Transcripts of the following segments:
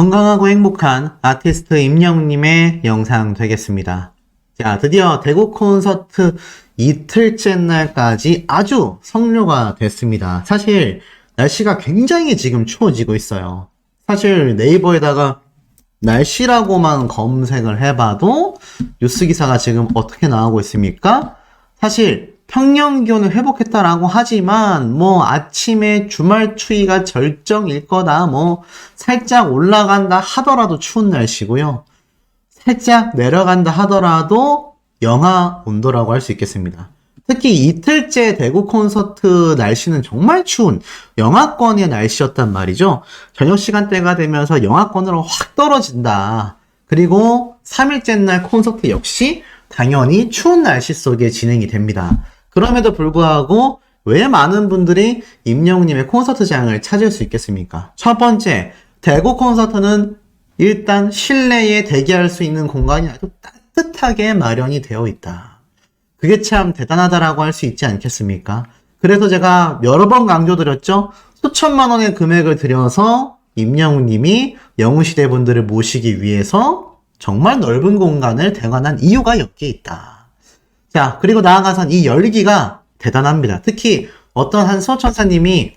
건강하고 행복한 아티스트 임영웅님의 영상 되겠습니다. 자, 드디어 대구 콘서트 이틀째 날까지 아주 성료가 됐습니다. 사실 날씨가 굉장히 지금 추워지고 있어요. 사실 네이버에다가 날씨라고만 검색을 해봐도 뉴스 기사가 지금 어떻게 나오고 있습니까? 사실 평년 기온을 회복했다라고 하지만 아침에 주말 추위가 절정일 거다, 살짝 올라간다 하더라도 추운 날씨고요. 살짝 내려간다 하더라도 영하 온도라고 할 수 있겠습니다. 특히 이틀째 대구 콘서트 날씨는 정말 추운 영하권의 날씨였단 말이죠. 저녁 시간대가 되면서 영하권으로 확 떨어진다. 그리고 3일째 날 콘서트 역시 당연히 추운 날씨 속에 진행이 됩니다. 그럼에도 불구하고 왜 많은 분들이 임영웅님의 콘서트장을 찾을 수 있겠습니까? 첫 번째, 대구 콘서트는 일단 실내에 대기할 수 있는 공간이 아주 따뜻하게 마련이 되어 있다. 그게 참 대단하다라고 할 수 있지 않겠습니까? 그래서 제가 여러 번 강조드렸죠. 수천만 원의 금액을 들여서 임영웅님이 영웅시대 분들을 모시기 위해서 정말 넓은 공간을 대관한 이유가 여기에 있다. 자, 그리고 나아가선 이 열기가 대단합니다. 특히 어떤 한 수호천사님이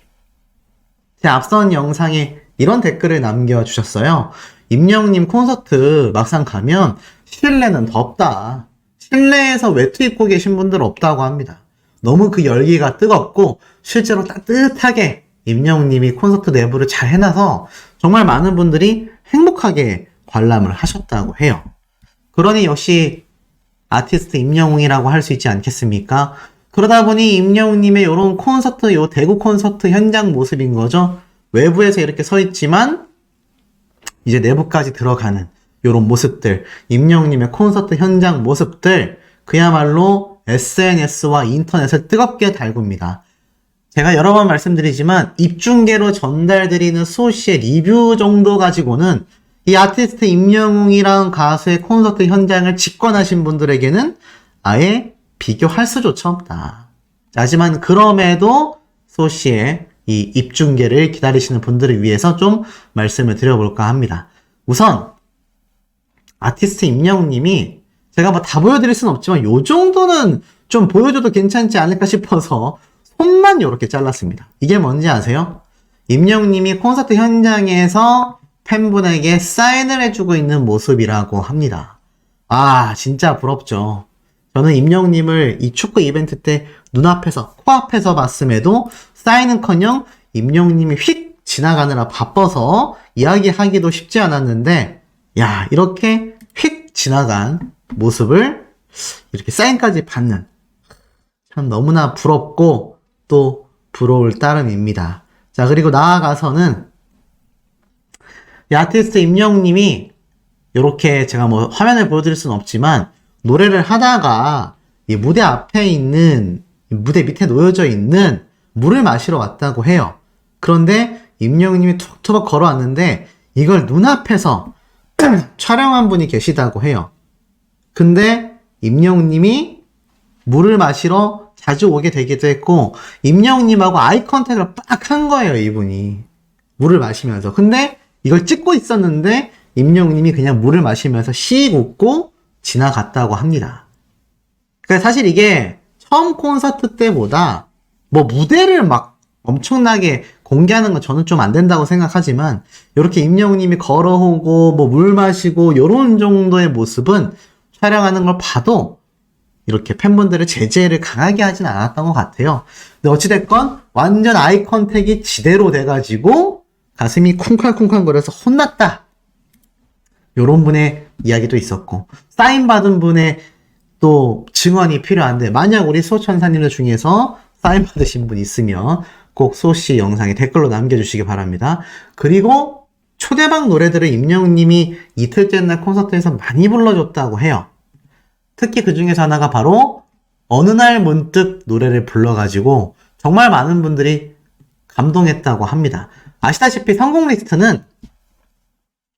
제 앞선 영상에 이런 댓글을 남겨주셨어요. 임영웅님 콘서트 막상 가면 실내는 덥다. 실내에서 외투 입고 계신 분들 없다고 합니다. 너무 그 열기가 뜨겁고 실제로 따뜻하게 임영웅님이 콘서트 내부를 잘 해놔서 정말 많은 분들이 행복하게 관람을 하셨다고 해요. 그러니 역시 아티스트 임영웅이라고 할 수 있지 않겠습니까? 그러다 보니 임영웅님의 이런 콘서트, 요 대구 콘서트 현장 모습인 거죠. 외부에서 이렇게 서 있지만 이제 내부까지 들어가는 요런 모습들, 임영웅님의 콘서트 현장 모습들, 그야말로 SNS와 인터넷을 뜨겁게 달굽니다. 제가 여러 번 말씀드리지만 입중계로 전달드리는 수호씨의 리뷰 정도 가지고는 이 아티스트 임영웅이라는 가수의 콘서트 현장을 직관하신 분들에게는 아예 비교할 수조차 없다. 하지만 그럼에도 수호씨의 이 입중계를 기다리시는 분들을 위해서 좀 말씀을 드려볼까 합니다. 우선 아티스트 임영웅님이 제가 다 보여드릴 수는 없지만 요 정도는 좀 보여줘도 괜찮지 않을까 싶어서 손만 요렇게 잘랐습니다. 이게 뭔지 아세요? 임영웅님이 콘서트 현장에서 팬분에게 사인을 해주고 있는 모습이라고 합니다. 아, 진짜 부럽죠. 저는 임영웅님을 이 축구 이벤트 때 눈앞에서, 코앞에서 봤음에도 사인은커녕 임영웅님이 휙 지나가느라 바빠서 이야기하기도 쉽지 않았는데, 야, 이렇게 휙 지나간 모습을 이렇게 사인까지 받는, 참 너무나 부럽고 또 부러울 따름입니다. 자, 그리고 나아가서는 이 아티스트 임영웅님이 이렇게 제가 화면을 보여드릴 수는 없지만 노래를 하다가 이 무대 앞에 있는, 무대 밑에 놓여져 있는 물을 마시러 왔다고 해요. 그런데 임영웅님이 툭툭 걸어왔는데 이걸 눈앞에서 촬영한 분이 계시다고 해요. 근데 임영웅님이 물을 마시러 자주 오게 되기도 했고 임영웅님하고 아이 컨택을 빡 한 거예요, 이분이. 물을 마시면서. 근데 이걸 찍고 있었는데 임영웅님이 그냥 물을 마시면서 씩 웃고 지나갔다고 합니다. 그러니까 사실 이게 처음 콘서트 때보다 무대를 막 엄청나게 공개하는 건 저는 좀 안 된다고 생각하지만 이렇게 임영웅님이 걸어오고 물 마시고 요런 정도의 모습은 촬영하는 걸 봐도 이렇게 팬분들의 제재를 강하게 하진 않았던 것 같아요. 근데 어찌됐건 완전 아이 컨택이 지대로 돼가지고 가슴이 쿵쾅쿵쾅거려서 혼났다. 요런 분의 이야기도 있었고, 사인 받은 분의 또 증언이 필요한데, 만약 우리 수호천사님들 중에서 사인 받으신 분 있으면 꼭 수호씨 영상에 댓글로 남겨주시기 바랍니다. 그리고 초대박 노래들을 임영웅님이 이틀째 날 콘서트에서 많이 불러줬다고 해요. 특히 그 중에서 하나가 바로 어느 날 문득 노래를 불러가지고 정말 많은 분들이 감동했다고 합니다. 아시다시피 성공 리스트는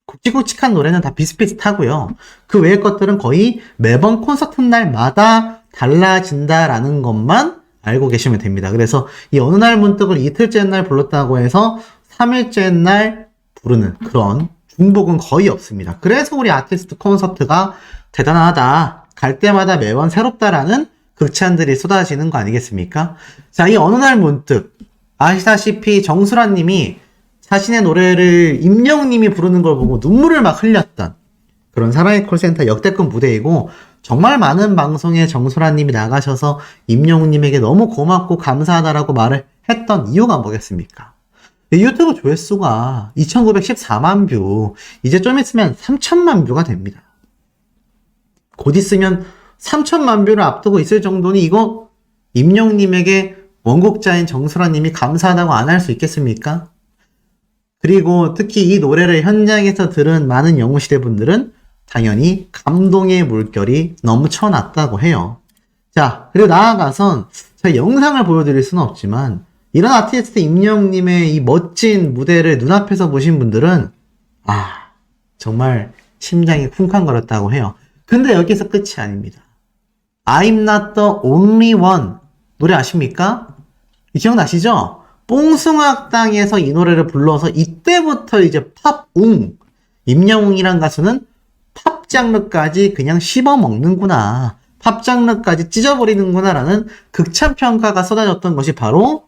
굵직굵직한 노래는 다 비슷비슷하고요. 그 외의 것들은 거의 매번 콘서트 날마다 달라진다라는 것만 알고 계시면 됩니다. 그래서 이 어느 날 문득을 이틀째 날 불렀다고 해서 3일째 날 부르는 그런 중복은 거의 없습니다. 그래서 우리 아티스트 콘서트가 대단하다, 갈 때마다 매번 새롭다라는 극찬들이 쏟아지는 거 아니겠습니까? 자, 이 어느 날 문득 아시다시피 정수란 님이 자신의 노래를 임영웅님이 부르는 걸 보고 눈물을 막 흘렸던 그런 사랑의 콜센터 역대급 무대이고, 정말 많은 방송에 정수란 님이 나가셔서 임영웅님에게 너무 고맙고 감사하다라고 말을 했던 이유가 뭐겠습니까? 유튜브 조회수가 2914만 뷰, 이제 좀 있으면 3000만 뷰가 됩니다. 곧 있으면 3000만 뷰를 앞두고 있을 정도니 이거 임영웅님에게 원곡자인 정수라님이 감사하다고 안 할 수 있겠습니까? 그리고 특히 이 노래를 현장에서 들은 많은 영웅시대 분들은 당연히 감동의 물결이 넘쳐났다고 해요. 자, 그리고 나아가선 제가 영상을 보여드릴 수는 없지만 이런 아티스트 임영웅님의 이 멋진 무대를 눈앞에서 보신 분들은 정말 심장이 쿵쾅거렸다고 해요. 근데 여기서 끝이 아닙니다. I'm not the only one 노래 아십니까? 기억나시죠? 뽕숭아학당에서 이 노래를 불러서 이때부터 이제 팝웅, 임영웅이란 가수는 팝 장르까지 그냥 씹어먹는구나, 팝 장르까지 찢어버리는구나 라는 극찬평가가 쏟아졌던 것이 바로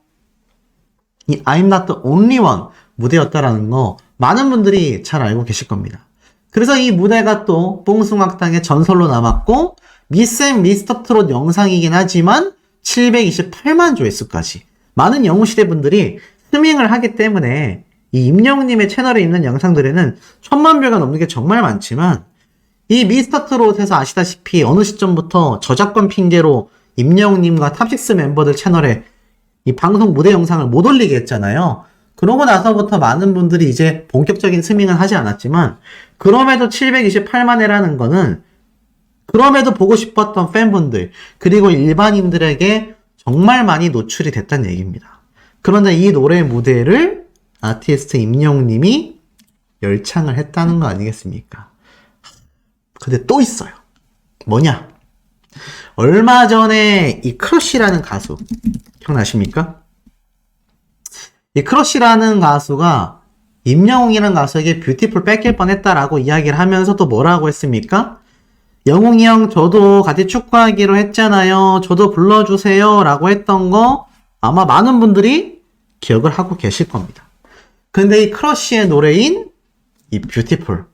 이 I'm not the only one 무대였다라는 거 많은 분들이 잘 알고 계실 겁니다. 그래서 이 무대가 또 뽕숭아학당의 전설로 남았고, 미스 앤 미스터 트롯 영상이긴 하지만 728만 조회수까지 많은 영웅시대 분들이 스밍을 하기 때문에 이 임영웅님의 채널에 있는 영상들에는 1000만 뷰가 넘는 게 정말 많지만, 이 미스터 트롯에서 아시다시피 어느 시점부터 저작권 핑계로 임영웅님과 탑6 멤버들 채널에 이 방송 무대 영상을 못 올리게 했잖아요. 그러고 나서부터 많은 분들이 이제 본격적인 스밍을 하지 않았지만, 그럼에도 728만회라는 거는 그럼에도 보고 싶었던 팬분들 그리고 일반인들에게 정말 많이 노출이 됐다는 얘기입니다. 그런데 이 노래 무대를 아티스트 임영웅님이 열창을 했다는 거 아니겠습니까? 근데 또 있어요. 뭐냐? 얼마 전에 이 크러쉬라는 가수 기억나십니까? 이 크러쉬라는 가수가 임영웅이라는 가수에게 뷰티풀 뺏길 뻔했다라고 이야기를 하면서 또 뭐라고 했습니까? 영웅이 형 저도 같이 축구하기로 했잖아요. 저도 불러주세요 라고 했던 거 아마 많은 분들이 기억을 하고 계실 겁니다. 근데 이 크러쉬의 노래인 이 뷰티풀,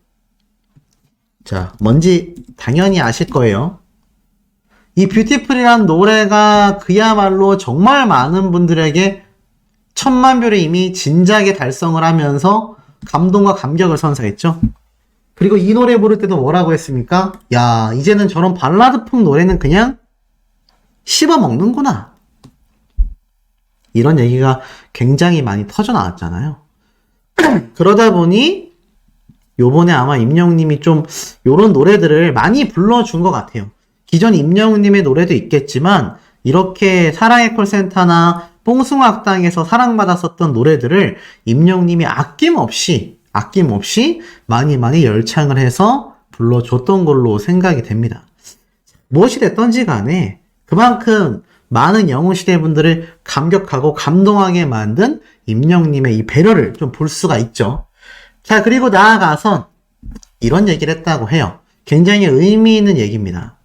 자, 뭔지 당연히 아실 거예요. 이 뷰티풀이란 노래가 그야말로 정말 많은 분들에게 1000만 뷰를 이미 진작에 달성을 하면서 감동과 감격을 선사했죠. 그리고 이 노래 부를 때도 뭐라고 했습니까? 야, 이제는 저런 발라드풍 노래는 그냥 씹어먹는구나, 이런 얘기가 굉장히 많이 터져 나왔잖아요. 그러다 보니 요번에 아마 임영웅님이 좀 요런 노래들을 많이 불러준 것 같아요. 기존 임영웅님의 노래도 있겠지만 이렇게 사랑의 콜센터나 뽕숭아학당에서 사랑받았었던 노래들을 임영웅님이 아낌없이 많이 열창을 해서 불러줬던 걸로 생각이 됩니다. 무엇이 됐던지 간에 그만큼 많은 영웅시대 분들을 감격하고 감동하게 만든 임영웅님의 이 배려를 좀 볼 수가 있죠. 자, 그리고 나아가선 이런 얘기를 했다고 해요. 굉장히 의미 있는 얘기입니다.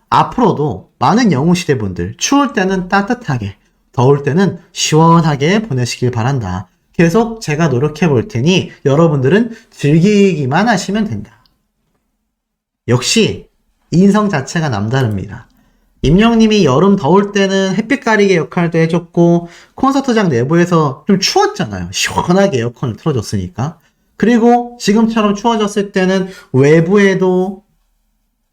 앞으로도 많은 영웅시대 분들 추울 때는 따뜻하게, 더울 때는 시원하게 보내시길 바란다. 계속 제가 노력해 볼 테니 여러분들은 즐기기만 하시면 된다. 역시 인성 자체가 남다릅니다. 임영웅님이 여름 더울 때는 햇빛 가리개 역할도 해줬고, 콘서트장 내부에서 좀 추웠잖아요. 시원하게 에어컨을 틀어줬으니까. 그리고 지금처럼 추워졌을 때는 외부에도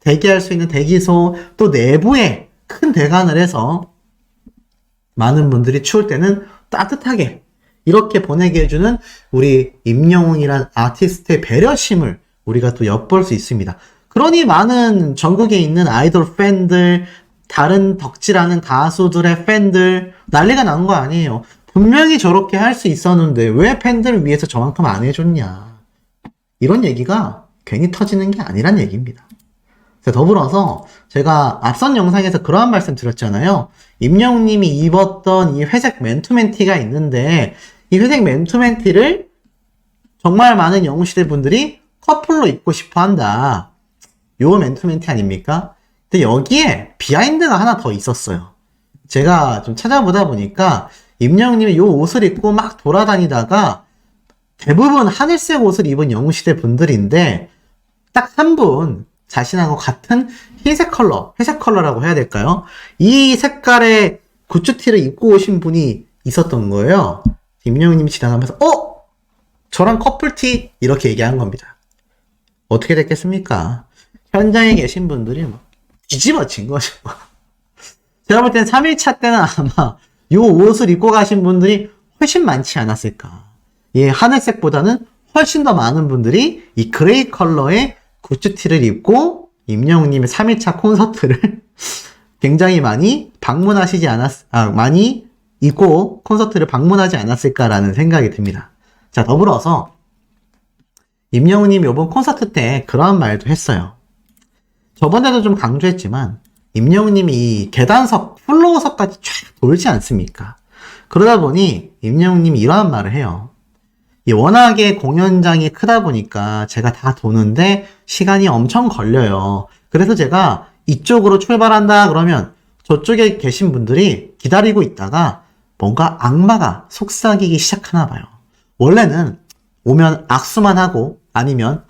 대기할 수 있는 대기소, 또 내부에 큰 대관을 해서 많은 분들이 추울 때는 따뜻하게 이렇게 보내게 해주는 우리 임영웅이란 아티스트의 배려심을 우리가 또 엿볼 수 있습니다. 그러니 많은 전국에 있는 아이돌 팬들, 다른 덕질하는 가수들의 팬들 난리가 난 거 아니에요. 분명히 저렇게 할 수 있었는데 왜 팬들을 위해서 저만큼 안 해줬냐, 이런 얘기가 괜히 터지는 게 아니란 얘기입니다. 더불어서 제가 앞선 영상에서 그러한 말씀 드렸잖아요. 임영웅님이 입었던 이 회색 맨투맨티가 있는데 이 회색 맨투맨티를 정말 많은 영웅시대 분들이 커플로 입고 싶어 한다. 요 멘트 아닙니까? 근데 여기에 비하인드가 하나 더 있었어요. 제가 좀 찾아보다 보니까 임영웅님이 요 옷을 입고 막 돌아다니다가 대부분 하늘색 옷을 입은 영웅시대 분들인데 딱 한 분 자신하고 같은 흰색 컬러, 회색 컬러라고 해야 될까요? 이 색깔의 굿즈티를 입고 오신 분이 있었던 거예요. 임영웅님이 지나가면서 저랑 커플티 이렇게 얘기한 겁니다. 어떻게 됐겠습니까? 현장에 계신 분들이 막 뒤집어진 거죠. 제가 볼 때는 3일차 때는 아마 이 옷을 입고 가신 분들이 훨씬 많지 않았을까. 예, 하늘색보다는 훨씬 더 많은 분들이 이 그레이 컬러의 굿즈티를 입고 임영웅님의 3일차 콘서트를 굉장히 많이 많이 입고 콘서트를 방문하지 않았을까라는 생각이 듭니다. 자, 더불어서 임영웅님이 이번 콘서트 때 그런 말도 했어요. 저번에도 좀 강조했지만 임영웅님이 이 계단석, 플로어석까지 쫙 돌지 않습니까? 그러다 보니 임영웅님이 이러한 말을 해요. 워낙에 공연장이 크다 보니까 제가 다 도는데 시간이 엄청 걸려요. 그래서 제가 이쪽으로 출발한다 그러면 저쪽에 계신 분들이 기다리고 있다가 뭔가 악마가 속삭이기 시작하나 봐요. 원래는 오면 악수만 하고 아니면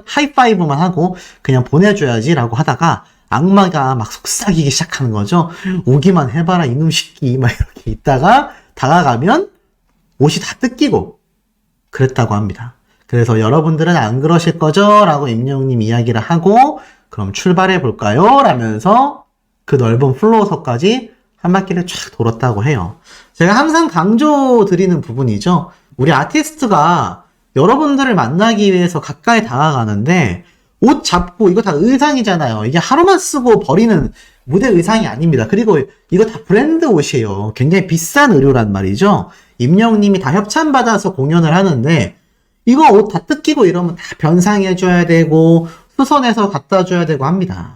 하이파이브만 하고 그냥 보내줘야지 라고 하다가 악마가 막 속삭이기 시작하는 거죠. 오기만 해봐라 이놈 새끼 막 이렇게 있다가 다가가면 옷이 다 뜯기고 그랬다고 합니다. 그래서 여러분들은 안 그러실 거죠? 라고 임영웅님 이야기를 하고 그럼 출발해 볼까요? 라면서 그 넓은 플로어석까지 한 바퀴를 쫙 돌았다고 해요. 제가 항상 강조드리는 부분이죠. 우리 아티스트가 여러분들을 만나기 위해서 가까이 다가가는데 옷 잡고 이거 다 의상이잖아요. 이게 하루만 쓰고 버리는 무대 의상이 아닙니다. 그리고 이거 다 브랜드 옷이에요. 굉장히 비싼 의류란 말이죠. 임영웅님이 다 협찬받아서 공연을 하는데 이거 옷 다 뜯기고 이러면 다 변상해줘야 되고 수선해서 갖다 줘야 되고 합니다.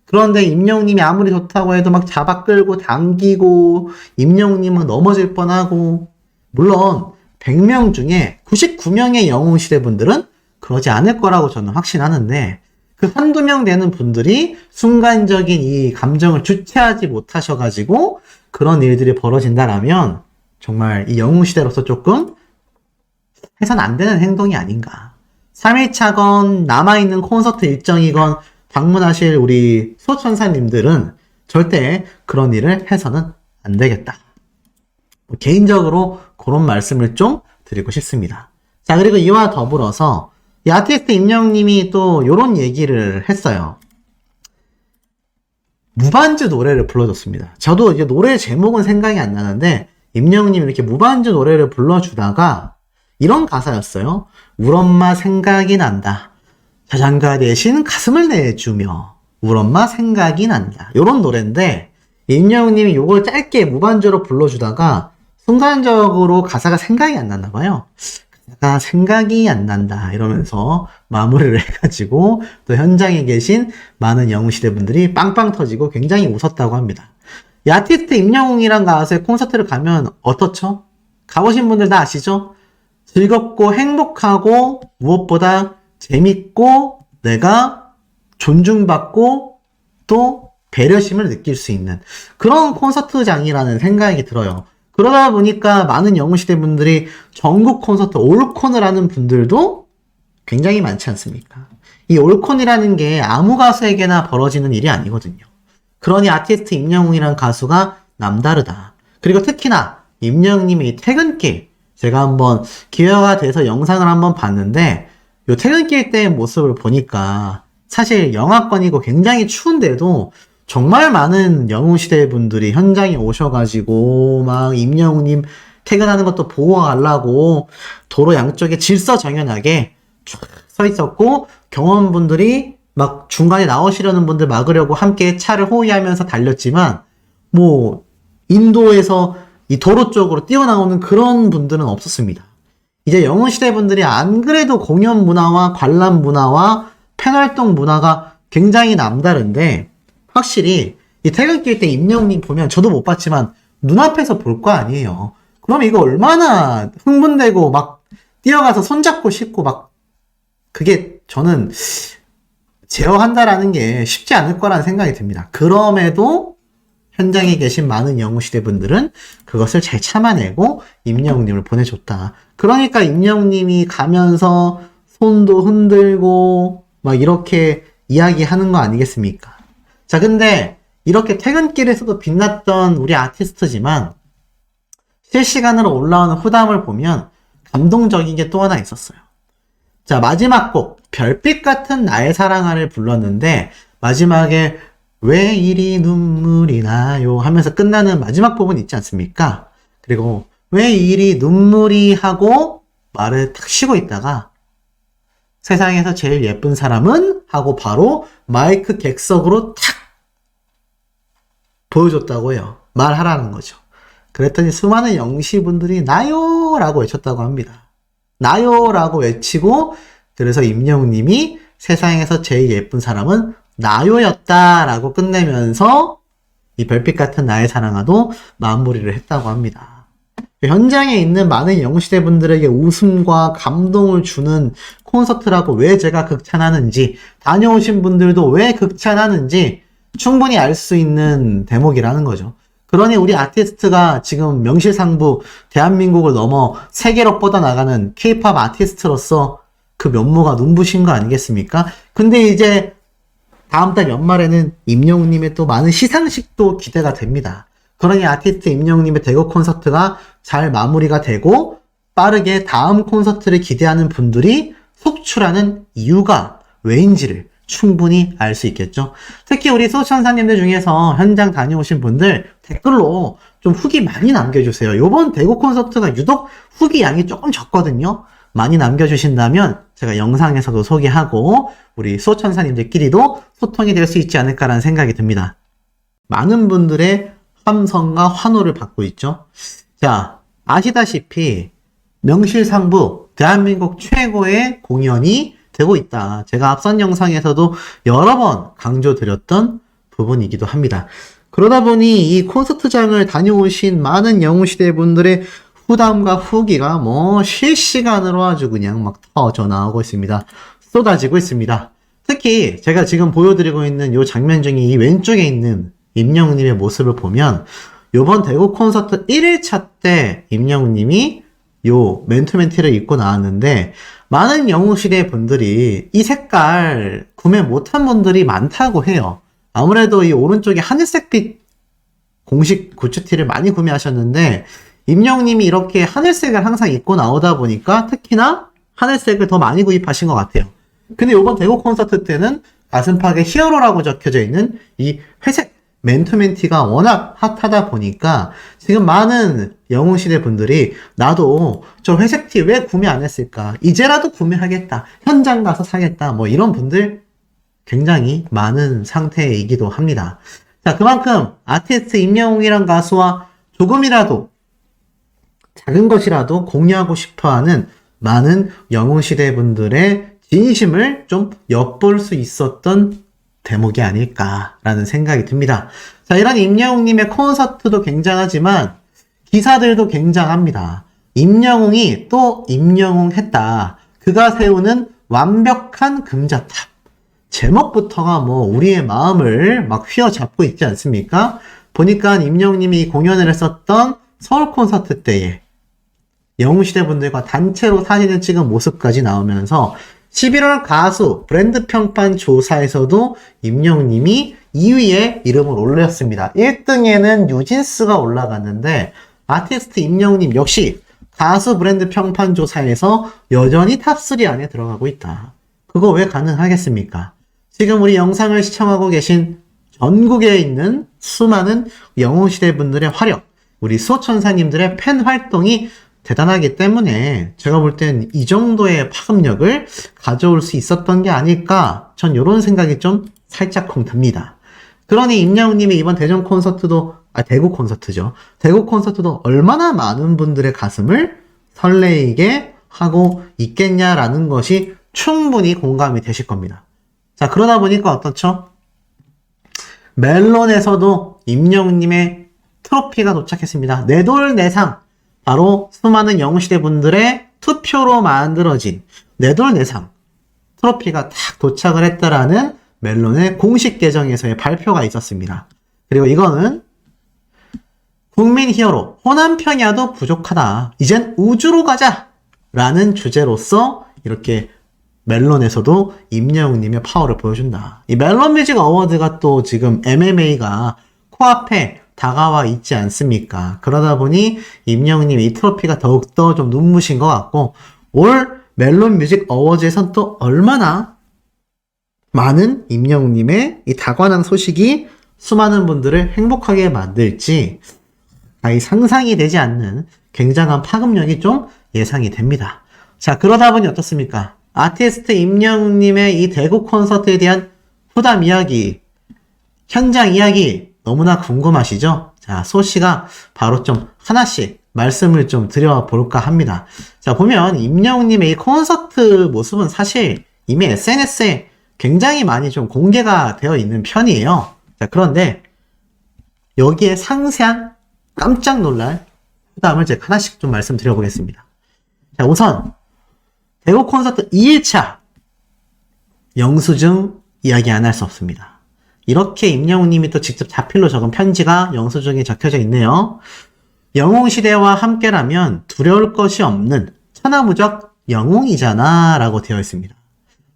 그런데 임영웅님이 아무리 좋다고 해도 막 잡아 끌고 당기고 임영웅님은 넘어질 뻔하고 물론 100명 중에 99명의 영웅시대 분들은 그러지 않을 거라고 저는 확신하는데 그 한두 명 되는 분들이 순간적인 이 감정을 주체하지 못하셔가지고 그런 일들이 벌어진다라면 정말 이 영웅시대로서 조금 해서는 안 되는 행동이 아닌가. 3일차건 남아있는 콘서트 일정이건 방문하실 우리 수호천사님들은 절대 그런 일을 해서는 안 되겠다. 개인적으로 그런 말씀을 좀 드리고 싶습니다. 자, 그리고 이와 더불어서 이 아티스트 임영웅님이 또 요런 얘기를 했어요. 무반주 노래를 불러줬습니다. 저도 이제 노래 제목은 생각이 안 나는데 임영웅님이 이렇게 무반주 노래를 불러주다가 이런 가사였어요. 울 엄마 생각이 난다. 자장가 대신 가슴을 내주며 울 엄마 생각이 난다. 요런 노래인데 임영웅님이 요걸 짧게 무반주로 불러주다가 순간적으로 가사가 생각이 안 났나 봐요. 가사가 생각이 안 난다 이러면서 마무리를 해가지고 또 현장에 계신 많은 영웅시대 분들이 빵빵 터지고 굉장히 웃었다고 합니다. 이 아티스트 임영웅이란 가수의 콘서트를 가면 어떻죠? 가보신 분들 다 아시죠? 즐겁고 행복하고 무엇보다 재밌고 내가 존중받고 또 배려심을 느낄 수 있는 그런 콘서트장이라는 생각이 들어요. 그러다 보니까 많은 영웅시대 분들이 전국 콘서트 올콘을 하는 분들도 굉장히 많지 않습니까? 이 올콘이라는 게 아무 가수에게나 벌어지는 일이 아니거든요. 그러니 아티스트 임영웅이란 가수가 남다르다. 그리고 특히나 임영웅님이 퇴근길 제가 한번 기회가 돼서 영상을 한번 봤는데 요 퇴근길 때의 모습을 보니까 사실 영하권이고 굉장히 추운데도 정말 많은 영웅시대 분들이 현장에 오셔가지고 막 임영웅님 퇴근하는 것도 보고 가려고 도로 양쪽에 질서정연하게 쫙 서 있었고 경호원분들이 막 중간에 나오시려는 분들 막으려고 함께 차를 호위하면서 달렸지만 뭐 인도에서 이 도로 쪽으로 뛰어나오는 그런 분들은 없었습니다. 이제 영웅시대 분들이 안 그래도 공연 문화와 관람 문화와 팬활동 문화가 굉장히 남다른데 확실히 이 퇴근길 때 임영웅님 보면 저도 못 봤지만 눈앞에서 볼 거 아니에요. 그럼 이거 얼마나 흥분되고 막 뛰어가서 손잡고 싶고 막 그게 저는 제어한다라는 게 쉽지 않을 거라는 생각이 듭니다. 그럼에도 현장에 계신 많은 영웅시대 분들은 그것을 잘 참아내고 임영웅님을 보내줬다. 그러니까 임영웅님이 가면서 손도 흔들고 막 이렇게 이야기하는 거 아니겠습니까? 자, 근데 이렇게 퇴근길에서도 빛났던 우리 아티스트지만 실시간으로 올라오는 후담을 보면 감동적인 게 또 하나 있었어요. 자, 마지막 곡 별빛 같은 나의 사랑아를 불렀는데 마지막에 왜 이리 눈물이 나요 하면서 끝나는 마지막 부분 있지 않습니까? 그리고 왜 이리 눈물이 하고 말을 탁 쉬고 있다가 세상에서 제일 예쁜 사람은 하고 바로 마이크 객석으로 탁 보여줬다고 해요. 말하라는 거죠. 그랬더니 수많은 영시분들이 나요 라고 외쳤다고 합니다. 나요 라고 외치고 그래서 임영웅님이 세상에서 제일 예쁜 사람은 나요였다 라고 끝내면서 이 별빛 같은 나의 사랑아도 마무리를 했다고 합니다. 현장에 있는 많은 영시대 분들에게 웃음과 감동을 주는 콘서트라고 왜 제가 극찬하는지, 다녀오신 분들도 왜 극찬하는지 충분히 알 수 있는 대목이라는 거죠. 그러니 우리 아티스트가 지금 명실상부 대한민국을 넘어 세계로 뻗어나가는 K-POP 아티스트로서 그 면모가 눈부신 거 아니겠습니까? 근데 이제 다음 달 연말에는 임영웅님의 또 많은 시상식도 기대가 됩니다. 그러니 아티스트 임영웅님의 대구 콘서트가 잘 마무리가 되고 빠르게 다음 콘서트를 기대하는 분들이 속출하는 이유가 왜인지를 충분히 알 수 있겠죠. 특히 우리 소천사님들 중에서 현장 다녀오신 분들 댓글로 좀 후기 많이 남겨주세요. 요번 대구 콘서트가 유독 후기 양이 조금 적거든요. 많이 남겨주신다면 제가 영상에서도 소개하고 우리 소천사님들끼리도 소통이 될 수 있지 않을까라는 생각이 듭니다. 많은 분들의 함성과 환호를 받고 있죠. 자, 아시다시피 명실상부 대한민국 최고의 공연이 되고 있다. 제가 앞선 영상에서도 여러 번 강조드렸던 부분이기도 합니다. 그러다 보니 이 콘서트장을 다녀오신 많은 영웅시대 분들의 후담과 후기가 뭐 실시간으로 아주 그냥 막 터져 나오고 있습니다. 쏟아지고 있습니다. 특히 제가 지금 보여드리고 있는 이 장면 중에 이 왼쪽에 있는 임영웅님의 모습을 보면 요번 대구 콘서트 1일차 때 임영웅님이 요 맨투맨티를 입고 나왔는데 많은 영웅시대 분들이 이 색깔 구매 못한 분들이 많다고 해요. 아무래도 이 오른쪽에 하늘색빛 공식 굿즈티를 많이 구매하셨는데 임영웅님이 이렇게 하늘색을 항상 입고 나오다 보니까 특히나 하늘색을 더 많이 구입하신 것 같아요. 근데 이번 대구 콘서트 때는 가슴팍에 히어로라고 적혀져 있는 이 회색 맨투맨티가 워낙 핫하다 보니까 지금 많은 영웅시대 분들이 나도 저 회색 티 왜 구매 안 했을까? 이제라도 구매하겠다. 현장 가서 사겠다. 뭐 이런 분들 굉장히 많은 상태이기도 합니다. 자, 그만큼 아티스트 임영웅이란 가수와 조금이라도 작은 것이라도 공유하고 싶어하는 많은 영웅시대 분들의 진심을 좀 엿볼 수 있었던 대목이 아닐까라는 생각이 듭니다. 자, 이런 임영웅님의 콘서트도 굉장하지만 기사들도 굉장합니다. 임영웅이 또 임영웅 했다. 그가 세우는 완벽한 금자탑. 제목부터가 뭐 우리의 마음을 막 휘어잡고 있지 않습니까? 보니까 임영웅님이 공연을 했었던 서울 콘서트 때에 영웅시대 분들과 단체로 사진을 찍은 모습까지 나오면서 11월 가수 브랜드 평판 조사에서도 임영웅님이 2위에 이름을 올렸습니다. 1등에는 뉴진스가 올라갔는데 아티스트 임영웅님 역시 가수 브랜드 평판 조사에서 여전히 탑3 안에 들어가고 있다. 그거 왜 가능하겠습니까? 지금 우리 영상을 시청하고 계신 전국에 있는 수많은 영웅시대 분들의 화력, 우리 수호천사님들의 팬 활동이 대단하기 때문에 제가 볼 땐 이 정도의 파급력을 가져올 수 있었던 게 아닐까, 전 이런 생각이 좀 살짝쿵 듭니다. 그러니 임영웅님의 이번 대전 콘서트도, 대구 콘서트죠. 대구 콘서트도 얼마나 많은 분들의 가슴을 설레이게 하고 있겠냐라는 것이 충분히 공감이 되실 겁니다. 자, 그러다 보니까 어떻죠? 멜론에서도 임영웅님의 트로피가 도착했습니다. 내돌내상. 바로 수많은 영웅시대 분들의 투표로 만들어진 내돌내상 트로피가 딱 도착을 했다라는 멜론의 공식 계정에서의 발표가 있었습니다. 그리고 이거는 국민 히어로 호남평야도 부족하다. 이젠 우주로 가자! 라는 주제로서 이렇게 멜론에서도 임영웅님의 파워를 보여준다. 이 멜론 뮤직 어워드가 또 지금 MMA가 코앞에 다가와 있지 않습니까? 그러다 보니 임영웅님 이 트로피가 더욱더 좀 눈부신 것 같고 올 멜론 뮤직 어워즈에선 또 얼마나 많은 임영웅님의 이 다관한 소식이 수많은 분들을 행복하게 만들지 아예 상상이 되지 않는 굉장한 파급력이 좀 예상이 됩니다. 자, 그러다 보니 어떻습니까? 아티스트 임영웅님의 이 대구 콘서트에 대한 후담 이야기, 현장 이야기 너무나 궁금하시죠? 자, 소씨가 바로 좀 하나씩 말씀을 좀 드려볼까 합니다. 자, 보면 임영웅님의 이 콘서트 모습은 사실 이미 SNS에 굉장히 많이 좀 공개가 되어 있는 편이에요. 자, 그런데 여기에 상세한 깜짝 놀랄 후담을 제가 하나씩 좀 말씀드려보겠습니다. 자, 우선 대구 콘서트 2일차 영수증 이야기 안 할 수 없습니다. 이렇게 임영웅님이 또 직접 자필로 적은 편지가 영수증에 적혀져 있네요. 영웅시대와 함께라면 두려울 것이 없는 천하무적 영웅이잖아 라고 되어 있습니다.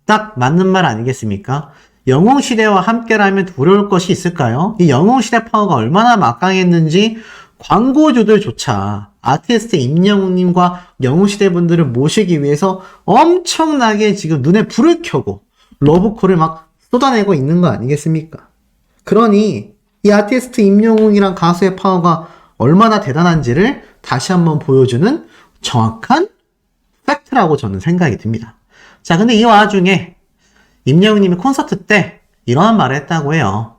딱 맞는 말 아니겠습니까? 영웅시대와 함께라면 두려울 것이 있을까요? 이 영웅시대 파워가 얼마나 막강했는지 광고주들조차 아티스트 임영웅님과 영웅시대 분들을 모시기 위해서 엄청나게 지금 눈에 불을 켜고 러브콜을 막 쏟아내고 있는 거 아니겠습니까? 그러니 이 아티스트 임영웅이란 가수의 파워가 얼마나 대단한지를 다시 한번 보여주는 정확한 팩트라고 저는 생각이 듭니다. 자, 근데 이 와중에 임영웅님이 콘서트 때 이러한 말을 했다고 해요.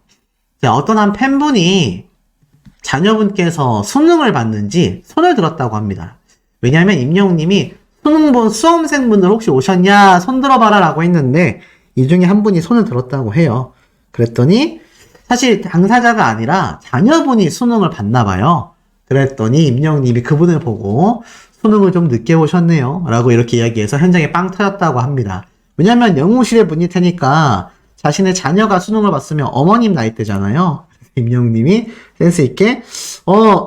자, 어떤 한 팬분이 자녀분께서 수능을 봤는지 손을 들었다고 합니다. 왜냐하면 임영웅님이 수능 본 수험생분들 혹시 오셨냐? 손 들어봐라 라고 했는데 이 중에 한 분이 손을 들었다고 해요. 그랬더니 사실 당사자가 아니라 자녀분이 수능을 봤나 봐요. 그랬더니 임영웅님이 그분을 보고 수능을 좀 늦게 오셨네요 라고 이렇게 이야기해서 현장에 빵 터졌다고 합니다. 왜냐면 영웅시대 분일 테니까 자신의 자녀가 수능을 봤으면 어머님 나이대잖아요. 임영웅님이 센스있게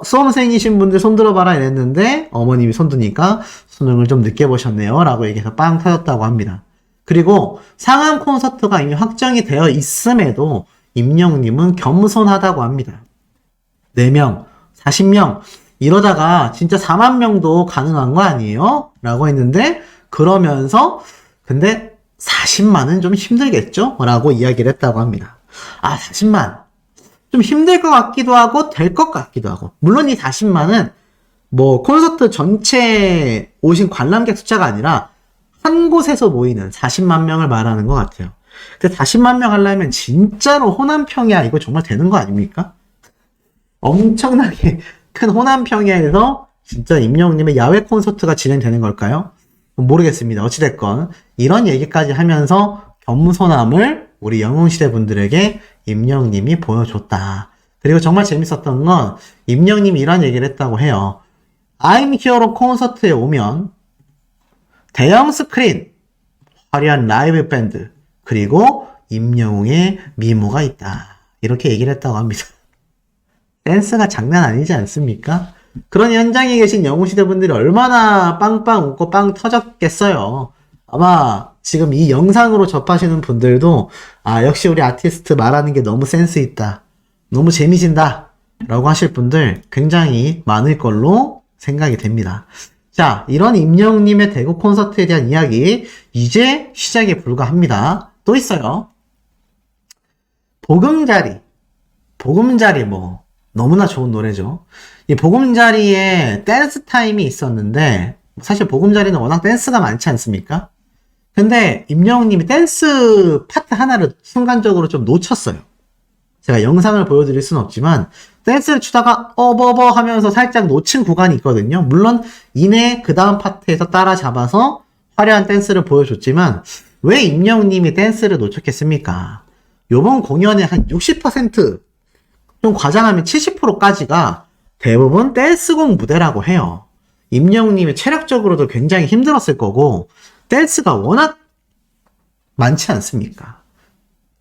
수험생이신 분들 손 들어봐라 이랬는데 어머님이 손 드니까 수능을 좀 늦게 보셨네요 라고 얘기해서 빵 터졌다고 합니다. 그리고 상암 콘서트가 이미 확정이 되어 있음에도 임영웅님은 겸손하다고 합니다. 4명, 40명 이러다가 진짜 4만 명도 가능한 거 아니에요? 라고 했는데 그러면서 근데 40만은 좀 힘들겠죠? 라고 이야기를 했다고 합니다. 아, 40만 좀 힘들 것 같기도 하고 될 것 같기도 하고 물론 이 40만은 뭐 콘서트 전체 오신 관람객 숫자가 아니라 한 곳에서 모이는 40만 명을 말하는 것 같아요. 근데 40만 명 하려면 진짜로 호남평야 이거 정말 되는 거 아닙니까? 엄청나게 큰 호남평야에서 진짜 임영웅님의 야외 콘서트가 진행되는 걸까요? 모르겠습니다. 어찌됐건 이런 얘기까지 하면서 겸손함을 우리 영웅시대 분들에게 임영웅님이 보여줬다. 그리고 정말 재밌었던 건 임영웅님이 이런 얘기를 했다고 해요. I'm Hero 콘서트에 오면 대형 스크린, 화려한 라이브 밴드, 그리고 임영웅의 미모가 있다. 이렇게 얘기를 했다고 합니다. 댄스가 장난 아니지 않습니까? 그런 현장에 계신 영웅시대 분들이 얼마나 빵빵 웃고 빵 터졌겠어요. 아마 지금 이 영상으로 접하시는 분들도 아 역시 우리 아티스트 말하는 게 너무 센스 있다. 너무 재미진다. 라고 하실 분들 굉장히 많을 걸로 생각이 됩니다. 자, 이런 임영웅님의 대구 콘서트에 대한 이야기 이제 시작에 불과합니다. 또 있어요. 보금자리 뭐 너무나 좋은 노래죠. 이 보금자리에 댄스 타임이 있었는데 사실 보금자리는 워낙 댄스가 많지 않습니까? 근데 임영웅님이 댄스 파트 하나를 순간적으로 좀 놓쳤어요. 제가 영상을 보여드릴 수는 없지만 댄스를 추다가 어버버 하면서 살짝 놓친 구간이 있거든요. 물론 이내 그 다음 파트에서 따라잡아서 화려한 댄스를 보여줬지만 왜 임영웅님이 댄스를 놓쳤겠습니까? 요번 공연의 한 60%, 좀 과장하면 70%까지가 대부분 댄스곡 무대라고 해요. 임영웅님이 체력적으로도 굉장히 힘들었을 거고, 댄스가 워낙 많지 않습니까?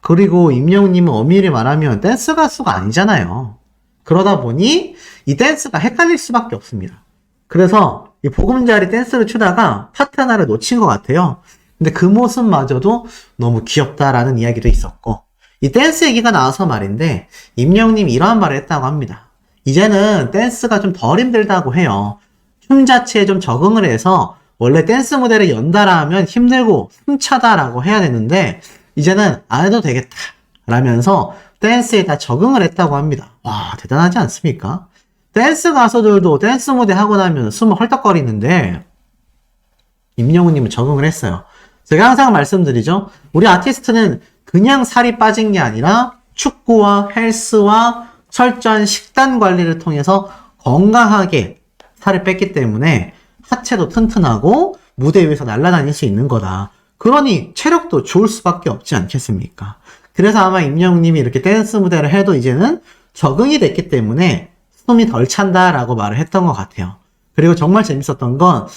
그리고 임영웅님은 엄밀히 말하면 댄스 가수가 아니잖아요. 그러다 보니 이 댄스가 헷갈릴 수밖에 없습니다. 그래서 이 보금자리 댄스를 추다가 파트 하나를 놓친 것 같아요. 근데 그 모습마저도 너무 귀엽다라는 이야기도 있었고, 이 댄스 얘기가 나와서 말인데, 임영웅님이 이러한 말을 했다고 합니다. 이제는 댄스가 좀 덜 힘들다고 해요. 춤 자체에 좀 적응을 해서 원래 댄스 무대를 연다라 하면 힘들고 숨차다라고 해야 되는데 이제는 안 해도 되겠다 라면서 댄스에 다 적응을 했다고 합니다. 와, 대단하지 않습니까? 댄스 가수들도 댄스 무대 하고 나면 숨을 헐떡거리는데 임영웅님은 적응을 했어요. 제가 항상 말씀드리죠. 우리 아티스트는 그냥 살이 빠진 게 아니라 축구와 헬스와 철저한 식단 관리를 통해서 건강하게 살을 뺐기 때문에 하체도 튼튼하고 무대 위에서 날아다닐 수 있는 거다. 그러니 체력도 좋을 수밖에 없지 않겠습니까? 그래서 아마 임영웅님이 이렇게 댄스 무대를 해도 이제는 적응이 됐기 때문에 숨이 덜 찬다라고 말을 했던 것 같아요. 그리고 정말 재밌었던 건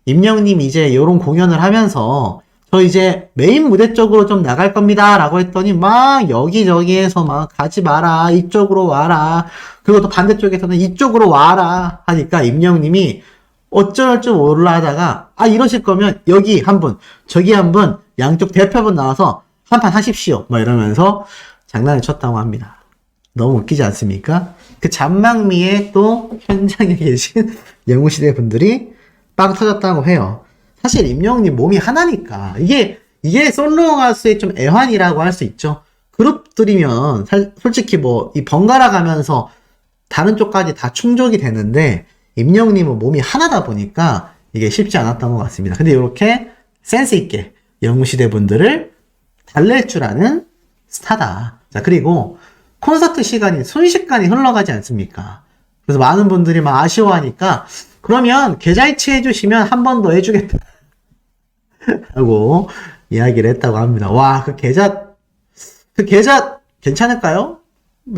임영웅님이 이제 이런 공연을 하면서 저 이제 메인 무대 쪽으로 좀 나갈 겁니다 라고 했더니 막 여기저기에서 막 가지 마라, 이쪽으로 와라, 그리고 또 반대쪽에서는 이쪽으로 와라 하니까 임영웅님이 어쩔 줄 몰라 하다가 이러실 거면 여기 한 분, 저기 한 분, 양쪽 대표분 나와서 한 판 하십시오 막 이러면서 장난을 쳤다고 합니다. 너무 웃기지 않습니까? 그 잔망미에 또 현장에 계신 영웅시대 분들이 빵 터졌다고 해요. 사실 임영웅님 몸이 하나니까 이게 솔로 가수의 좀 애환이라고 할 수 있죠. 그룹들이면 솔직히 뭐 이 번갈아 가면서 다른 쪽까지 다 충족이 되는데 임영웅님은 몸이 하나다 보니까 이게 쉽지 않았던 것 같습니다. 근데 이렇게 센스 있게 영웅시대 분들을 달랠 줄 아는 스타다. 자, 그리고 콘서트 시간이 순식간에 흘러가지 않습니까? 그래서 많은 분들이 막 아쉬워하니까 그러면 계좌이체 해주시면 한 번 더 해주겠다 하고 이야기를 했다고 합니다. 와, 그 계좌 괜찮을까요?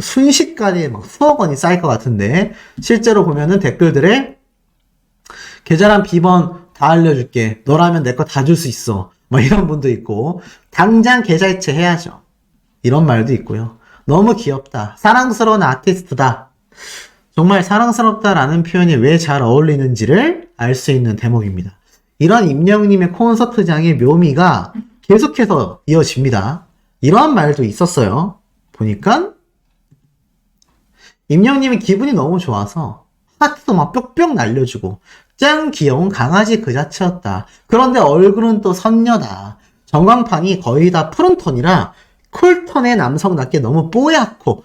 순식간에 막 수억 원이 쌓일 것 같은데 실제로 보면은 댓글들에 계좌랑 비번 다 알려줄게, 너라면 내 거 다 줄 수 있어, 막 이런 분도 있고 당장 계좌이체 해야죠, 이런 말도 있고요. 너무 귀엽다, 사랑스러운 아티스트다. 정말 사랑스럽다라는 표현이 왜 잘 어울리는지를 알 수 있는 대목입니다. 이런 임영웅님의 콘서트장의 묘미가 계속해서 이어집니다. 이러한 말도 있었어요. 보니까 임영웅님이 기분이 너무 좋아서 하트도 막 뿅뿅 날려주고 짱 귀여운 강아지 그 자체였다. 그런데 얼굴은 또 선녀다. 전광판이 거의 다 푸른 톤이라 쿨톤의 남성답게 너무 뽀얗고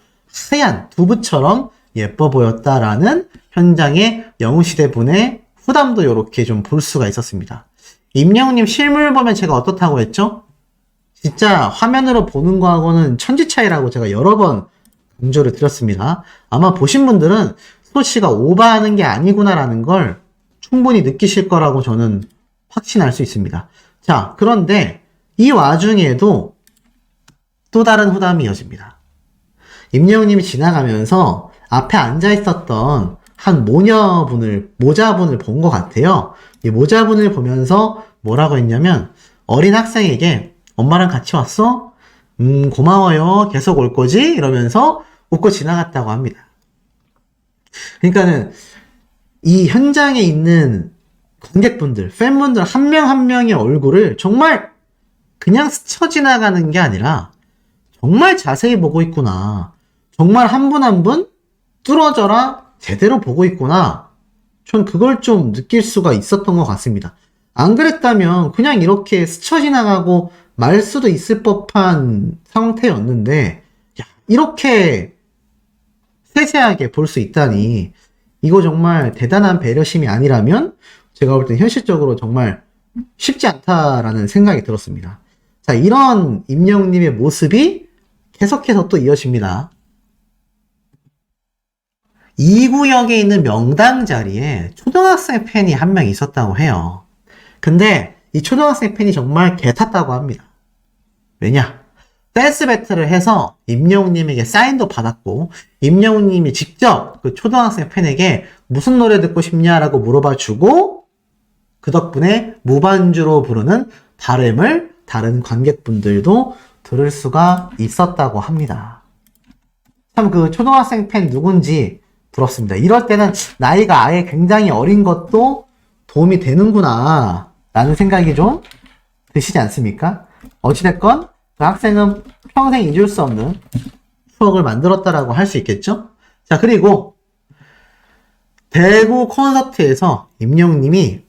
하얀 두부처럼 예뻐 보였다라는 현장의 영웅시대 분의 후담도 이렇게 좀 볼 수가 있었습니다. 임영웅님 실물 보면 제가 어떻다고 했죠? 진짜 화면으로 보는 거하고는 천지 차이라고 제가 여러 번 강조를 드렸습니다. 아마 보신 분들은 소씨가 오버하는 게 아니구나라는 걸 충분히 느끼실 거라고 저는 확신할 수 있습니다. 자, 그런데 이 와중에도 또 다른 후담이 이어집니다. 임영웅님이 지나가면서 앞에 앉아 있었던 한 모자분을 본 것 같아요. 이 모자분을 보면서 뭐라고 했냐면 어린 학생에게 엄마랑 같이 왔어? 고마워요. 계속 올 거지? 이러면서 웃고 지나갔다고 합니다. 그러니까는 이 현장에 있는 관객분들, 팬분들 한 명 한 명의 얼굴을 정말 그냥 스쳐 지나가는 게 아니라 정말 자세히 보고 있구나. 정말 한 분 한 분 뚫어져라 제대로 보고 있구나. 전 그걸 좀 느낄 수가 있었던 것 같습니다. 안 그랬다면 그냥 이렇게 스쳐 지나가고 말 수도 있을 법한 상태였는데 이렇게 세세하게 볼 수 있다니 이거 정말 대단한 배려심이 아니라면 제가 볼 땐 현실적으로 정말 쉽지 않다라는 생각이 들었습니다. 자, 이런 임영웅님의 모습이 계속해서 또 이어집니다. 2구역에 있는 명당 자리에 초등학생 팬이 한 명 있었다고 해요. 근데 이 초등학생 팬이 정말 개탔다고 합니다. 왜냐? 댄스 배틀을 해서 임영웅님에게 사인도 받았고 임영웅님이 직접 그 초등학생 팬에게 무슨 노래 듣고 싶냐라고 물어봐 주고 그 덕분에 무반주로 부르는 바램을 다른 관객분들도 들을 수가 있었다고 합니다. 참 그 초등학생 팬 누군지 부럽습니다. 이럴 때는 나이가 아예 굉장히 어린 것도 도움이 되는구나 라는 생각이 좀 드시지 않습니까? 어찌됐건 그 학생은 평생 잊을 수 없는 추억을 만들었다라고 할 수 있겠죠? 자, 그리고 대구 콘서트에서 임영웅님이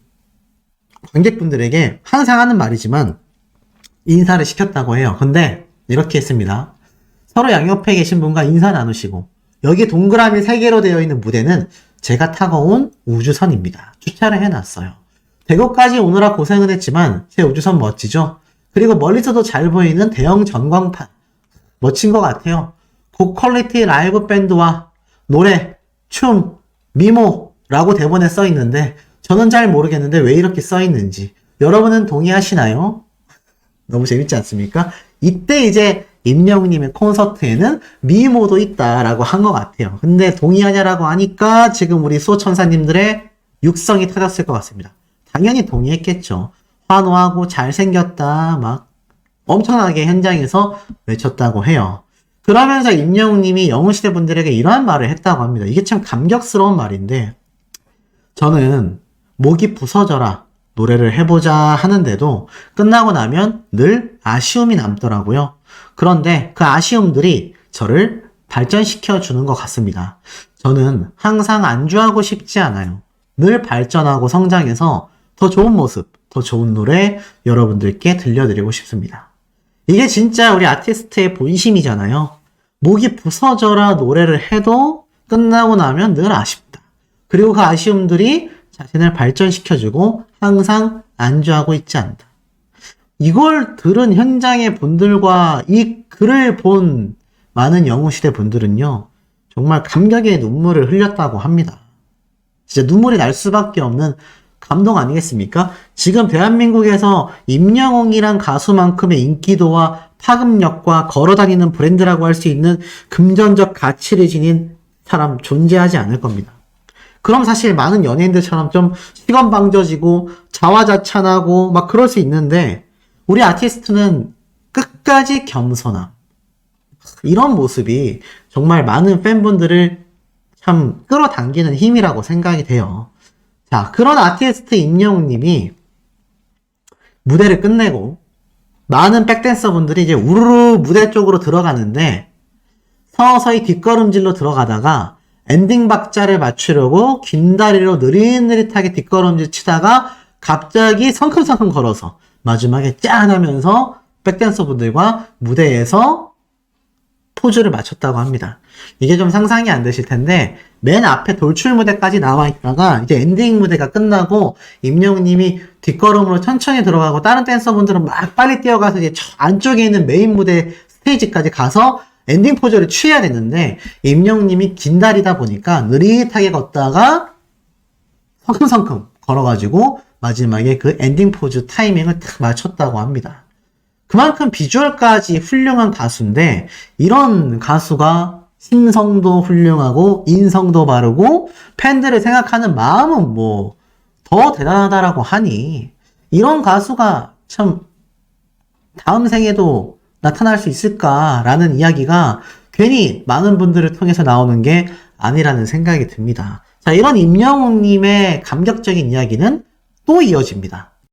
관객분들에게 항상 하는 말이지만 인사를 시켰다고 해요. 근데 이렇게 했습니다. 서로 양옆에 계신 분과 인사 나누시고 여기 동그라미 3개로 되어 있는 무대는 제가 타고 온 우주선입니다. 주차를 해놨어요. 대구까지 오느라 고생은 했지만 제 우주선 멋지죠? 그리고 멀리서도 잘 보이는 대형 전광판 멋진 것 같아요. 고퀄리티 라이브 밴드와 노래, 춤, 미모라고 대본에 써 있는데 저는 잘 모르겠는데 왜 이렇게 써 있는지 여러분은 동의하시나요? 너무 재밌지 않습니까? 이때 이제 임영웅님의 콘서트에는 미모도 있다라고 한 것 같아요. 근데 동의하냐라고 하니까 지금 우리 수호천사님들의 육성이 터졌을 것 같습니다. 당연히 동의했겠죠. 환호하고 잘생겼다 막 엄청나게 현장에서 외쳤다고 해요. 그러면서 임영웅님이 영웅시대 분들에게 이러한 말을 했다고 합니다. 이게 참 감격스러운 말인데 저는 목이 부서져라 노래를 해보자 하는데도 끝나고 나면 늘 아쉬움이 남더라고요. 그런데 그 아쉬움들이 저를 발전시켜 주는 것 같습니다. 저는 항상 안주하고 싶지 않아요. 늘 발전하고 성장해서 더 좋은 모습, 더 좋은 노래 여러분들께 들려드리고 싶습니다. 이게 진짜 우리 아티스트의 본심이잖아요. 목이 부서져라 노래를 해도 끝나고 나면 늘 아쉽다. 그리고 그 아쉬움들이 자신을 발전시켜주고 항상 안주하고 있지 않다. 이걸 들은 현장의 분들과 이 글을 본 많은 영웅시대 분들은요. 정말 감격의 눈물을 흘렸다고 합니다. 진짜 눈물이 날 수밖에 없는 감동 아니겠습니까? 지금 대한민국에서 임영웅이란 가수만큼의 인기도와 파급력과 걸어다니는 브랜드라고 할 수 있는 금전적 가치를 지닌 사람 존재하지 않을 겁니다. 그럼 사실 많은 연예인들처럼 좀 시건방져지고 자화자찬하고 막 그럴 수 있는데 우리 아티스트는 끝까지 겸손함. 이런 모습이 정말 많은 팬분들을 참 끌어당기는 힘이라고 생각이 돼요. 자, 그런 아티스트 임영웅님이 무대를 끝내고 많은 백댄서분들이 이제 우르르 무대 쪽으로 들어가는데 서서히 뒷걸음질로 들어가다가 엔딩 박자를 맞추려고 긴 다리로 느릿느릿하게 뒷걸음질 치다가 갑자기 성큼성큼 걸어서 마지막에 짠 하면서 백댄서분들과 무대에서 포즈를 맞췄다고 합니다. 이게 좀 상상이 안 되실 텐데 맨 앞에 돌출 무대까지 나와 있다가 이제 엔딩 무대가 끝나고 임영웅님이 뒷걸음으로 천천히 들어가고 다른 댄서분들은 막 빨리 뛰어가서 이제 저 안쪽에 있는 메인 무대 스테이지까지 가서 엔딩 포즈를 취해야 되는데 임영웅님이 긴 다리다 보니까 느릿하게 걷다가 성큼성큼 걸어가지고 마지막에 그 엔딩 포즈 타이밍을 딱 맞췄다고 합니다. 그만큼 비주얼까지 훌륭한 가수인데 이런 가수가 심성도 훌륭하고 인성도 바르고 팬들을 생각하는 마음은 뭐 더 대단하다라고 하니 이런 가수가 참 다음 생에도 나타날 수 있을까라는 이야기가 괜히 많은 분들을 통해서 나오는 게 아니라는 생각이 듭니다. 자, 이런 임영웅님의 감격적인 이야기는 또 이어집니다.